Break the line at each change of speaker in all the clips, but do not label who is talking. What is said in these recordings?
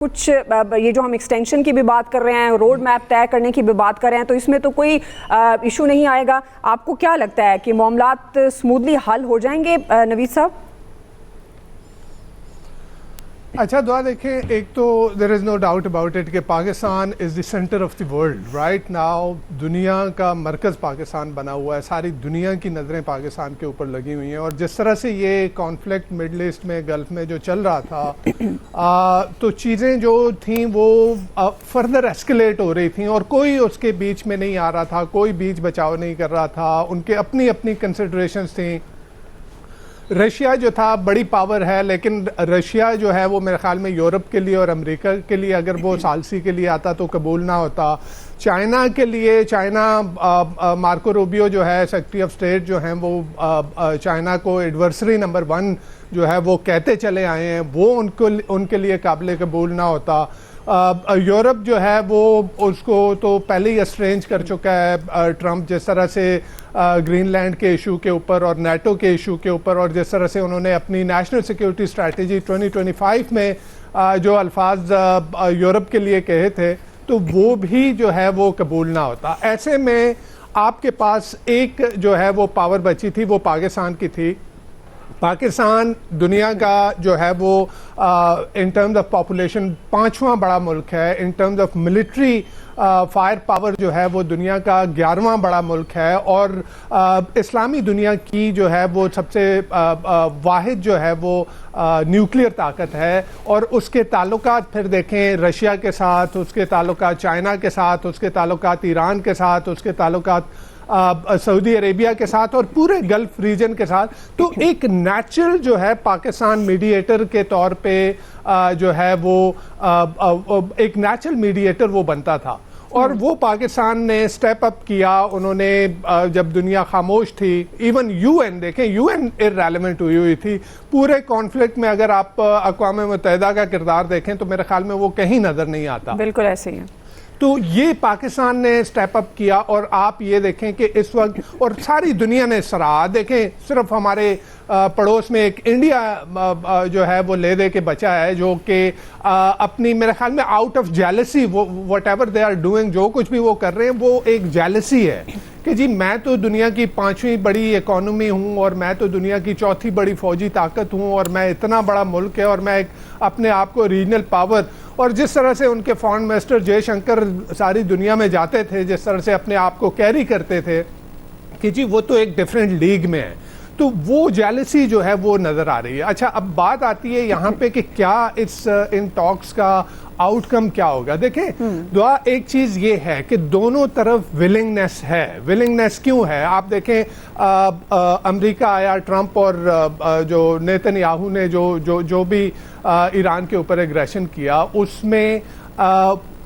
कुछ ये जो हम एक्सटेंशन की भी बात कर रहे हैं, रोड मैप तय करने की भी बात कर रहे हैं, तो इसमें तो कोई इशू नहीं आएगा। आपको क्या लगता है कि मामलात स्मूथली हल हो जाएंगे नवीद साहब?
अच्छा दुआ देखें, एक तो there is no doubt about it कि Pakistan is the centre of the world right now. दुनिया का मरकज़ पाकिस्तान बना हुआ है, सारी दुनिया की नज़रें पाकिस्तान के ऊपर लगी हुई हैं। और जिस तरह से ये कॉन्फ्लिक्ट मिडल ईस्ट में, गल्फ़ में जो चल रहा था तो चीज़ें जो थीं वो फर्दर एस्केलेट हो रही थी और कोई उसके बीच में नहीं आ रहा था, कोई बीच बचाव नहीं कर रहा था। उनके अपनी अपनी कंसिडरेशंस थी। रशिया जो था बड़ी पावर है, लेकिन रशिया जो है वो मेरे ख्याल में यूरोप के लिए और अमेरिका के लिए अगर वो सालसी के लिए आता तो कबूल ना होता। चाइना के लिए, चाइना मार्को रूबियो जो है सेक्रेटरी ऑफ स्टेट जो हैं वो चाइना को एडवर्सरी नंबर 1 जो है वो कहते चले आए हैं, वो उनके लिए काबिल कबूल ना होता। यूरोप जो है वो उसको तो पहले ही अस्ट्रेंज कर चुका है ट्रंप, जिस तरह से ग्रीनलैंड के इशू के ऊपर और नेटो के इशू के ऊपर, और जिस तरह से उन्होंने अपनी नेशनल सिक्योरिटी स्ट्रैटेजी 2025 में जो अल्फाज यूरोप के लिए कहे थे तो वो भी जो है वो कबूल ना होता। ऐसे में आपके पास एक जो है वो पावर बची थी, वो पाकिस्तान की थी। पाकिस्तान दुनिया का जो है वो इन टर्म्स ऑफ पॉपुलेशन 5वां बड़ा मुल्क है, in terms of military fire power जो है वो दुनिया का 11वां बड़ा मुल्क है, और इस्लामी दुनिया की जो है वो सबसे वाहिद जो है वो न्यूक्लियर ताकत है। और उसके ताल्लुकात फिर देखें रशिया के साथ, उसके ताल्लुकात चाइना के साथ, उसके ताल्लुकात ईरान के साथ, उसके ताल्लुकात सऊदी अरेबिया के साथ और पूरे गल्फ रीजन के साथ। तो एक नेचुरल जो है पाकिस्तान मीडिएटर के तौर पे जो है वो एक नेचुरल मीडिएटर वो बनता था, और वो पाकिस्तान ने स्टेप अप किया। उन्होंने जब दुनिया खामोश थी, इवन यूएन देखें, यूएन इररेलेवेंट हुई थी पूरे कॉन्फ्लिक्ट में। अगर आप अक़वाम मुत्तहिदा का किरदार देखें तो मेरे ख्याल में वो कहीं नजर नहीं आता।
बिल्कुल ऐसे ही है।
तो ये पाकिस्तान ने स्टेप अप किया, और आप ये देखें कि इस वक्त और सारी दुनिया ने सराहा। देखें सिर्फ हमारे पड़ोस में एक इंडिया जो है वो ले दे के बचा है, जो कि अपनी मेरे ख्याल में आउट ऑफ जेलसी वो whatever they are doing, जो कुछ भी वो कर रहे हैं वो एक जेलसी है कि जी मैं तो दुनिया की 5वीं बड़ी इकोनॉमी हूँ, और मैं तो दुनिया की 4थी बड़ी फौजी ताकत हूँ, और मैं इतना बड़ा मुल्क है, और मैं एक अपने आप को रीजनल पावर। और जिस तरह से उनके फॉरेन मिनिस्टर जयशंकर सारी दुनिया में जाते थे, जिस तरह से अपने आप को कैरी करते थे कि जी वो तो एक डिफरेंट लीग में है, तो वो जेलसी जो है वो नज़र आ रही है। अच्छा, अब बात आती है यहाँ पे कि क्या इन टॉक्स का आउटकम क्या होगा। देखें दुआ, एक चीज़ ये है कि दोनों तरफ विलिंगनेस है। विलिंगनेस क्यों है? आप देखें अमेरिका आया, ट्रंप और जो नेतन्याहू ने जो भी ईरान के ऊपर एग्रेशन किया, उसमें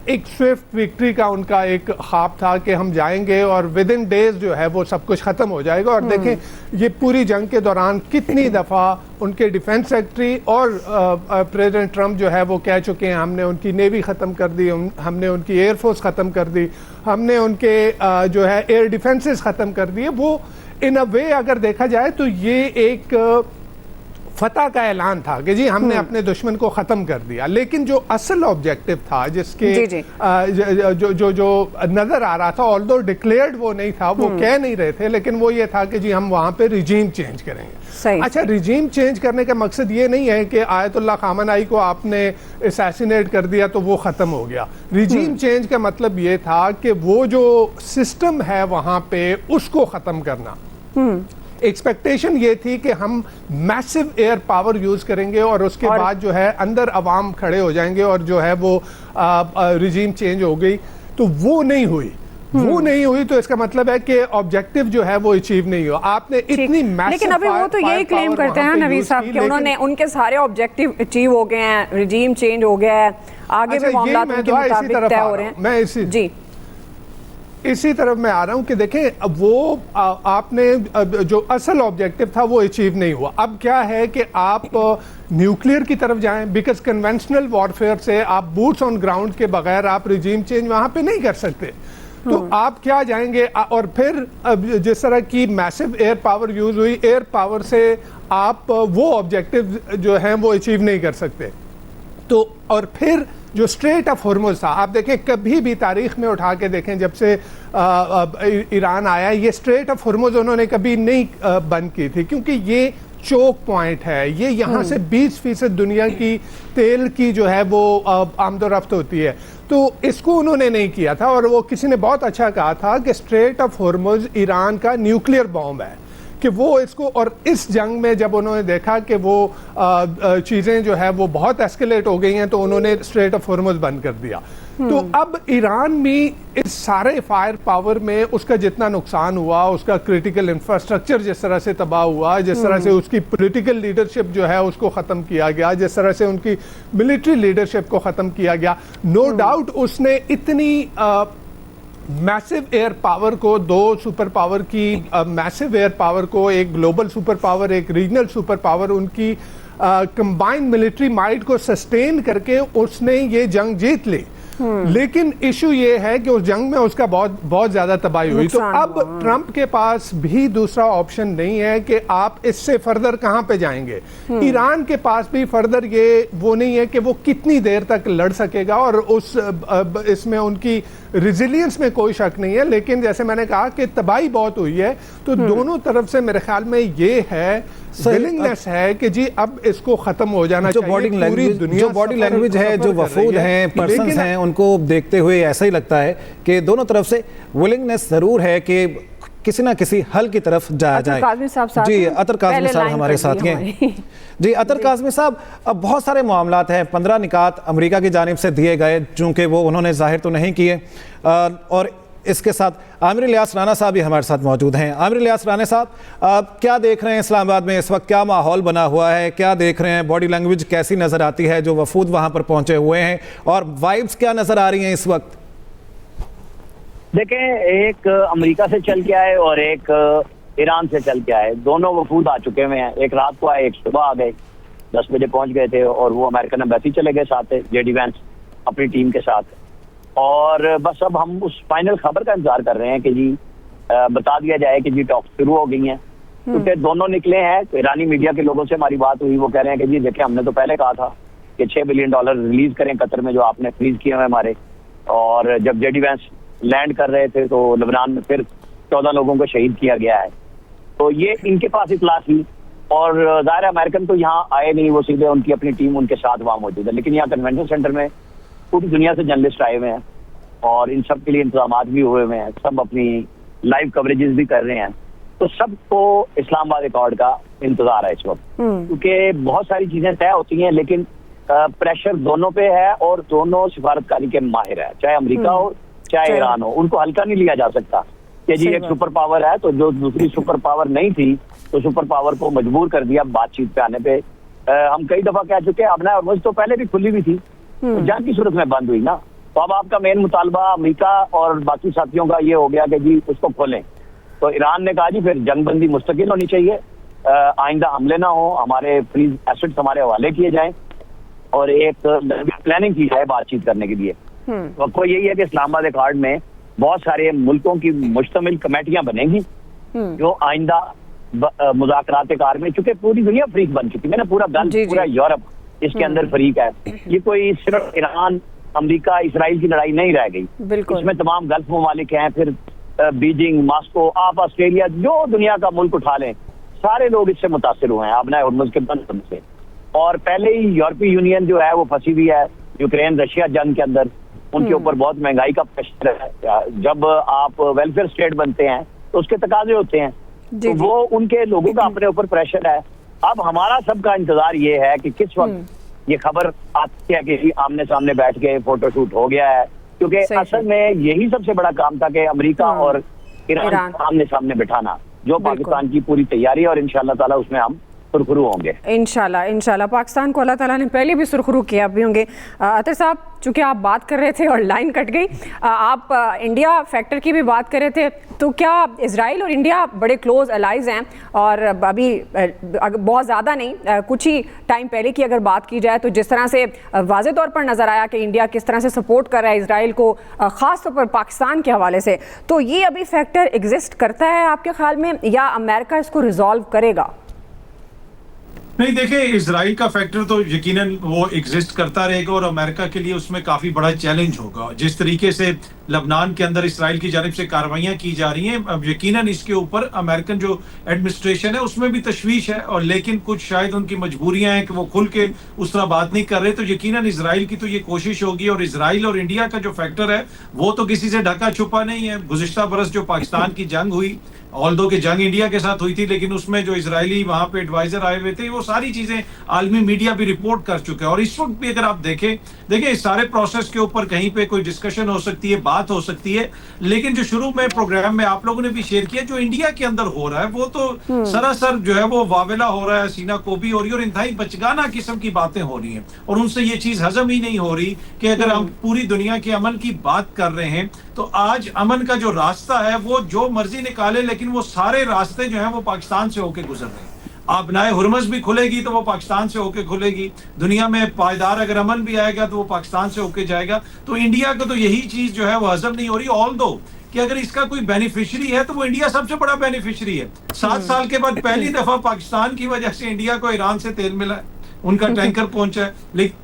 एक स्विफ्ट विक्ट्री का उनका एक ख्वाब था कि हम जाएंगे और विद इन डेज जो है वो सब कुछ ख़त्म हो जाएगा। और देखें ये पूरी जंग के दौरान कितनी दफ़ा उनके डिफेंस सेक्रेटरी और प्रेसिडेंट ट्रंप जो है वो कह चुके हैं हमने उनकी नेवी ख़त्म कर दी, हमने उनकी एयरफोर्स ख़त्म कर दी, हमने उनके जो है एयर डिफेंसेस ख़त्म कर दिए। वो इन अ वे अगर देखा जाए तो ये एक फतह का ऐलान था कि जी हमने अपने दुश्मन को ख़त्म कर दिया। लेकिन जो असल ऑब्जेक्टिव था, जिसके जो नज़र आ रहा था, ऑल्दो डिक्लेयर्ड वो नहीं था, वो कह नहीं रहे थे, लेकिन वो ये था कि जी हम वहाँ पे रिजीम चेंज करेंगे। अच्छा, रिजीम चेंज करने का मकसद ये नहीं है कि आयतुल्लाह खामनाई को आपने असैसिनेट कर दिया तो वो ख़त्म हो गया। रिजीम चेंज का मतलब ये था कि वो जो सिस्टम है वहाँ पे उसको ख़त्म करना। एक्सपेक्टेशन ये थी कि हम मैसिव एयर पावर यूज करेंगे और उसके बाद जो है अंदर अवाम खड़े हो जाएंगे और जो है वो रिजीम चेंज हो गई। तो वो नहीं हुई। वो नहीं हुई तो इसका मतलब है कि ऑब्जेक्टिव जो है वो अचीव नहीं हुआ। आपने इतनी मैसिव,
लेकिन अभी वो तो यही क्लेम करते हैं नवीद साहब कि उन्होंने उनके सारे ऑब्जेक्टिव अचीव हो गए हैं, रिजीम चेंज हो गया है, आगे भी मामलात उनके मुताबिक तय हो रहे हैं।
मैं इसी तरफ मैं आ रहा हूं कि देखें वो आपने जो असल ऑब्जेक्टिव था वो अचीव नहीं हुआ। अब क्या है कि आप न्यूक्लियर की तरफ जाएं, बिकॉज कन्वेंशनल वॉरफेयर से आप बूट्स ऑन ग्राउंड के बगैर आप रिजीम चेंज वहां पे नहीं कर सकते। तो आप क्या जाएंगे, और फिर जिस तरह की मैसिव एयर पावर यूज हुई, एयर पावर से आप वो ऑब्जेक्टिव जो है वो अचीव नहीं कर सकते। तो और फिर जो स्ट्रेट ऑफ हॉर्मुज था, आप देखें कभी भी तारीख में उठा के देखें जब से ईरान आया, ये स्ट्रेट ऑफ हॉर्मुज उन्होंने कभी नहीं बंद की थी, क्योंकि ये चोक पॉइंट है। ये यहाँ से 20% दुनिया की तेल की जो है वो आमदोरफ्त होती है, तो इसको उन्होंने नहीं किया था। और वो किसी ने बहुत अच्छा कहा था कि स्ट्रेट ऑफ हॉर्मुज ईरान का न्यूक्लियर बॉम्ब है, कि वो इसको, और इस जंग में जब उन्होंने देखा कि वो चीज़ें जो है वो बहुत एस्केलेट हो गई हैं, तो उन्होंने स्ट्रेट ऑफ हॉर्मुज बंद कर दिया। तो अब ईरान भी इस सारे फायर पावर में उसका जितना नुकसान हुआ, उसका क्रिटिकल इंफ्रास्ट्रक्चर जिस तरह से तबाह हुआ, जिस तरह से उसकी पॉलिटिकल लीडरशिप जो है उसको ख़त्म किया गया, जिस तरह से उनकी मिलिट्री लीडरशिप को ख़त्म किया गया, नो डाउट उसने इतनी मैसिव एयर पावर को, दो सुपर पावर की मैसिव एयर पावर को, एक ग्लोबल सुपर पावर, एक रीजनल सुपर पावर, उनकी कंबाइंड मिलिट्री माइट को सस्टेन करके उसने ये जंग जीत ली। लेकिन इशू ये है कि उस जंग में उसका बहुत ज्यादा तबाही हुई। तो अब ट्रंप के पास भी दूसरा ऑप्शन नहीं है कि आप इससे फर्दर कहां पे जाएंगे। ईरान के पास भी फर्दर ये वो नहीं है कि वो कितनी देर तक लड़ सकेगा, और उस इसमें उनकी रिजिलियंस में कोई शक नहीं है। लेकिन जैसे मैंने कहा कि तबाही बहुत हुई है, तो दोनों तरफ से मेरे ख्याल में ये है विलिंगनेस है कि जी अब इसको खत्म हो जाना चाहिए।
जो बॉडी लैंग्वेज है, जो वफूद हैं, पर्सन्स हैं, उनको देखते हुए ऐसा ही लगता है कि दोनों तरफ से विलिंगनेस जरूर है कि किसी ना किसी हल की तरफ जाया जाए। जी, अतर काज़मी साहब हमारे साथ हैं। जी, अतर काज़मी साहब, अब बहुत सारे मामलात हैं, 15 निकात अमेरिका की जानिब से दिए गए, चूंकि वो उन्होंने जाहिर तो नहीं किए, और इसके साथ आमिर इलियास राना साहब भी हमारे साथ मौजूद हैं। आमिर इलियास राना साहब, क्या देख रहे हैं इस्लामाबाद में इस वक्त, क्या माहौल बना हुआ है, क्या देख रहे हैं, बॉडी लैंग्वेज कैसी नज़र आती है, जो वफूद वहाँ पर पहुँचे हुए हैं, और वाइब्स क्या नज़र आ रही हैं इस वक्त?
देखें, एक अमेरिका से चल के आए और एक ईरान से चल के आए, दोनों वफूद आ चुके हुए हैं। एक रात को आए, एक सुबह आ गए, 10 बजे पहुँच गए थे, और वो अमेरिकन एम्बेसी चले गए साथ, जेडी वैंस अपनी टीम के साथ। और बस अब हम उस फाइनल खबर का इंतजार कर रहे हैं कि जी बता दिया जाए कि जी टॉक शुरू हो गई हैं, क्योंकि दोनों निकले हैं। तो ईरानी मीडिया के लोगों से हमारी बात हुई, वो कह रहे हैं कि जी देखिए, हमने तो पहले कहा था कि $6 बिलियन रिलीज करें कतर में, जो आपने फ्रीज किए हुए हमारे। और जब जेडी वैंस लैंड कर रहे थे तो लेबनान में फिर 14 लोगों को शहीद किया गया है। तो ये इनके पास इतला थी, और ज़ाहिर अमेरिकन तो यहाँ आए नहीं, वो सीधे उनकी अपनी टीम उनके साथ वहाँ मौजूद है। लेकिन यहाँ कन्वेंशन सेंटर में पूरी दुनिया से जर्नलिस्ट आए हुए हैं, और इन सब के लिए इंतजाम भी हुए हुए हैं, सब अपनी लाइव कवरेजेस भी कर रहे हैं। तो सबको इस्लामाबाद अकॉर्ड का इंतजार है इस वक्त, क्योंकि बहुत सारी चीजें तय होती हैं, लेकिन प्रेशर दोनों पे है, और दोनों सिफारतकारी के माहिर है, चाहे अमेरिका हो चाहे ईरान हो। उनको हल्का नहीं लिया जा सकता कि जी एक सुपर पावर है, तो जो दूसरी सुपर पावर नहीं थी, तो सुपर पावर को मजबूर कर दिया बातचीत पे आने पे। हम कई दफा कह चुके हैं, अब ना तो पहले भी खुली हुई थी, जंग की सूरत में बंद हुई ना, तो अब आपका मेन मुतालबा अमेरिका और बाकी साथियों का ये हो गया कि जी उसको खोलें। तो ईरान ने कहा जी फिर जंग बंदी मुस्तकिल होनी चाहिए, आइंदा हमले ना हो, हमारे फ्रीज एसेट्स हमारे हवाले किए जाएं, और एक प्लानिंग की जाए बातचीत करने के लिए। तो आपको यही है कि इस्लामाबाद अकॉर्ड में बहुत सारे मुल्कों की मुश्तमिल कमेटियां बनेंगी, जो आइंदा मुज़ाकरात कार में, चूंकि पूरी दुनिया फ्रीक बन चुकी है ना, पूरा गल्फ, पूरा यूरोप इसके अंदर फ्रीक है। ये कोई सिर्फ ईरान, अमेरिका, इसराइल की लड़ाई नहीं रह गई, इसमें तमाम गल्फ ममालिक हैं, फिर बीजिंग, मॉस्को, आप ऑस्ट्रेलिया, जो दुनिया का मुल्क उठा लें, सारे लोग इससे मुतासिर हुए हैं अपना हॉर्मुज़ के बंद से। और पहले ही यूरोपीय यूनियन जो है वो फंसी हुई है यूक्रेन रशिया जंग के अंदर, उनके ऊपर बहुत महंगाई का प्रेशर है। जब आप वेलफेयर स्टेट बनते हैं तो उसके तकाजे होते हैं, तो वो उनके लोगों का अपने ऊपर प्रेशर है। अब हमारा सबका इंतजार ये है कि किस वक्त ये खबर आती है कि आमने सामने बैठ के फोटोशूट हो गया है, क्योंकि असल में यही सबसे बड़ा काम था कि अमेरिका और ईरान आमने सामने बिठाना, जो पाकिस्तान की पूरी तैयारी है, और इंशाल्लाह ताला उसमें हम सुरखरू होंगे।
इंशाल्लाह पाकिस्तान को अल्लाह ताला ने पहले भी सुरखरू किया भी होंगे। अतर साहब, चूंकि आप बात कर रहे थे और लाइन कट गई, आप इंडिया फैक्टर की भी बात कर रहे थे, तो क्या इजराइल और इंडिया बड़े क्लोज अलाइज हैं? और अभी बहुत ज़्यादा नहीं, कुछ ही टाइम पहले की अगर बात की जाए तो जिस तरह से वाज़े तौर पर नज़र आया कि इंडिया किस तरह से सपोर्ट कर रहा है इजराइल को, ख़ास तौर पर पाकिस्तान के हवाले से, तो ये अभी फैक्टर एग्जिस्ट करता है आपके ख्याल में, या अमेरिका इसको रिजॉल्व करेगा?
नहीं, देखिए, इजराइल का फैक्टर तो यकीनन वो एग्जिस्ट करता रहेगा और अमेरिका के लिए उसमें काफी बड़ा चैलेंज होगा। जिस तरीके से लबनान के अंदर इसराइल की जानिब से कार्रवाइयां की जा रही हैं, अब यकीनन इसके ऊपर अमेरिकन जो एडमिनिस्ट्रेशन है उसमें भी तशवीश है, और लेकिन कुछ शायद उनकी मजबूरियां हैं कि वो खुल के उस तरह बात नहीं कर रहे। तो यकीनन इजराइल की तो ये कोशिश होगी, और इजराइल और इंडिया का जो फैक्टर है वो तो किसी से ढका छुपा नहीं है। गुज़िश्ता बरस जो पाकिस्तान की जंग हुई, ऑल्दो कि जंग इंडिया के साथ हुई थी, लेकिन उसमें जो इजरायली वहां पे एडवाइजर आए हुए थे, वो सारी चीजें आलमी मीडिया भी रिपोर्ट कर चुके हैं। और इस वक्त भी अगर आप देखें इस सारे प्रोसेस के ऊपर कहीं पे कोई डिस्कशन हो सकती है, बात हो सकती है, लेकिन जो शुरू में प्रोग्राम में आप लोगों ने भी शेयर किया, जो इंडिया के अंदर हो रहा है वो तो सरासर जो है वो वावेला हो रहा है, सीना कोबी हो रही है, और इंतहाई बचगाना किस्म की बातें हो रही हैं। और उनसे ये चीज हजम ही नहीं हो रही कि अगर हम पूरी दुनिया के अमन की बात कर रहे हैं, तो आज अमन का जो रास्ता है वो जो मर्जी निकाले, लेकिन वो सारे रास्ते जो हैं वो पाकिस्तान से होके गुजर रहे हैं। आप बनाए हुरमस भी खुलेगी तो वो पाकिस्तान से होके खुलेगी, दुनिया में पायदार अगर अमन भी आएगा तो वो पाकिस्तान से होके जाएगा। तो इंडिया को तो यही चीज जो है वो हजम नहीं हो रही, ऑल्दो कि अगर इसका कोई बेनिफिशियरी है तो वो इंडिया सबसे बड़ा बेनिफिशियरी है। 7 साल के बाद पहली दफा पाकिस्तान की वजह से इंडिया को ईरान से तेल मिला है, उनका टैंकर पहुंचा है,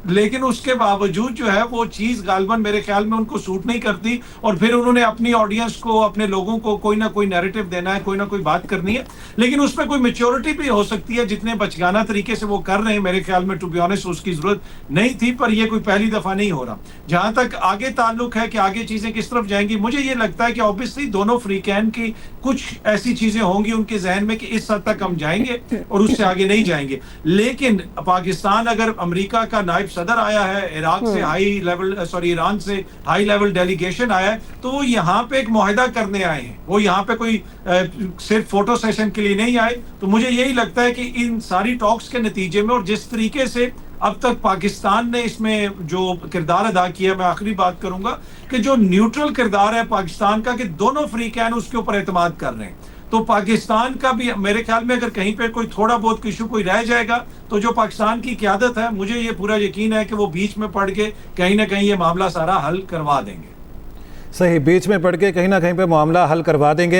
लेकिन उसके बावजूद जो है वो चीज गालबन मेरे ख्याल में उनको सूट नहीं करती, और फिर उन्होंने अपनी ऑडियंस को, अपने लोगों को कोई ना कोई नैरेटिव देना है, कोई ना कोई बात करनी है, लेकिन उसमें कोई मेच्योरिटी भी हो सकती है। जितने बचगाना तरीके से वो कर रहे हैं, मेरे ख्याल में टू बी ऑनेस्ट उसकी जरूरत नहीं थी, पर ये कोई पहली दफा नहीं हो रहा। जहां तक आगे ताल्लुक है कि आगे चीजें किस तरफ जाएंगी, मुझे ये लगता है कि ऑब्वियसली दोनों फ्री कैन की कुछ ऐसी चीजें होंगी उनके जहन में कि इस हद तक हम जाएंगे और उससे आगे नहीं जाएंगे। लेकिन पाकिस्तान, अगर अमेरिका का नायब सदर आया है, ईरान से हाई लेवल डेलीगेशन आया है, तो वो यहाँ पे एक मुआहिदा करने आए हैं, वो यहाँ पे कोई सिर्फ फोटो सेशन के लिए नहीं आए। तो मुझे यही लगता है कि इन सारी टॉक्स के नतीजे में, और जिस तरीके से अब तक पाकिस्तान ने इसमें जो किरदार अदा किया, मैं आखिरी बात करूंगा कि जो न्यूट्रल किरदार है पाकिस्तान का, कि दोनों फ्री कैन उसके ऊपर एतमाद कर रहे हैं, तो पाकिस्तान का भी मेरे ख्याल में अगर कहीं पे कोई थोड़ा बहुत इशू कोई रह जाएगा, तो जो पाकिस्तान की क़यादत है, मुझे ये पूरा यकीन है कि वो बीच में पड़ के कहीं ना कहीं ये मामला सारा हल करवा देंगे।
सही, बीच में पड़ के कहीं ना कहीं पे मामला हल करवा देंगे।